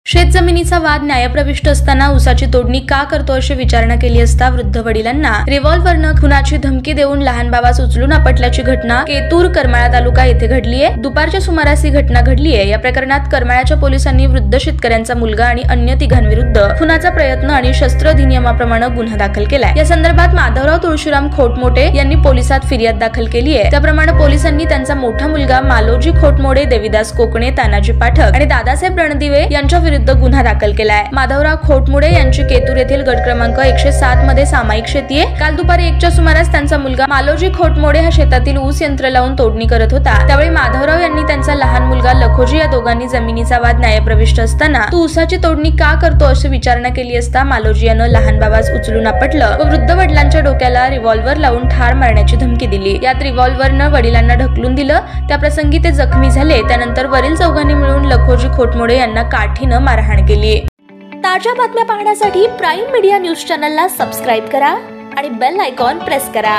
शेतजमिनीचा वाद न्यायप्रविष्ट असताना ऊसाची तोडणी का करतो अशी विचारणा केली असता वृद्ध वडिलांना रिव्हॉल्व्हरनं खुनाची धमकी देऊन लहान भावास उचलून आपटल्याची घटना केतूर करमाळा तालुका येथे घडलीये। दुपारच्या सुमारास ही घटना घडलीये। या प्रकरणात करमाळ्याच्या पोलिसांनी वृद्ध शेतकऱ्यांचा मुलगा आणि अन्य तिघांविरुद्ध खुनाचा प्रयत्न आणि शस्त्र अधिनियमाप्रमाणे गुन्हा दाखल केलाय। या संदर्भात माधवराव तुळशीराम खोटमोडे यांनी पोलिसात फिर्याद दाखल केली आहे। त्याप्रमाणे पोलिसांनी त्यांचा मोठा मुलगा मालोजी खोटमोडे, देविदास कोकणे, तानाजी पाठक आणि दादासाहेब रणदिवे यांच्या विरुद्ध गुन्हा दाखल केलाय। माधवराव खोटमोडे यांची केतूर येथील गट क्रमांक 107 मध्ये सामायिक शेती आहे। काल दुपारी 1च्या सुमारास त्यांचा मुलगा मालोजी खोटमोडे हा शेतातील ऊस यंत्र लावून तोडणी करत होता। त्यावेळी माधवराव यांनी त्यांचा लहान मुलगा लखोजी या दोघांनी जमिनीचा वाद न्यायप्रविष्ट असताना तू ऊसाची तोडणी का करतो अशी विचारणा केली असता मालोजी यानं लहान भावास उचलून आपटलं व वृद्ध वडिलांच्या डोक्याला रिव्हॉल्व्हर लावून ठार मारण्याची धमकी दिली। यात रिव्हॉल्व्हरनं वडिलांना ढकलून दिलं। त्या प्रसंगी ते जखमी झाले। त्यानंतर वरील चौघांनी मिळून लखोजी खोटमोडे यांना काठीनं मारहाण केली। ताज्या बातम्या पाहण्यासाठी प्राईम मीडिया न्यूज चॅनलला सबस्क्राइब करा आणि बेल आयकॉन प्रेस करा।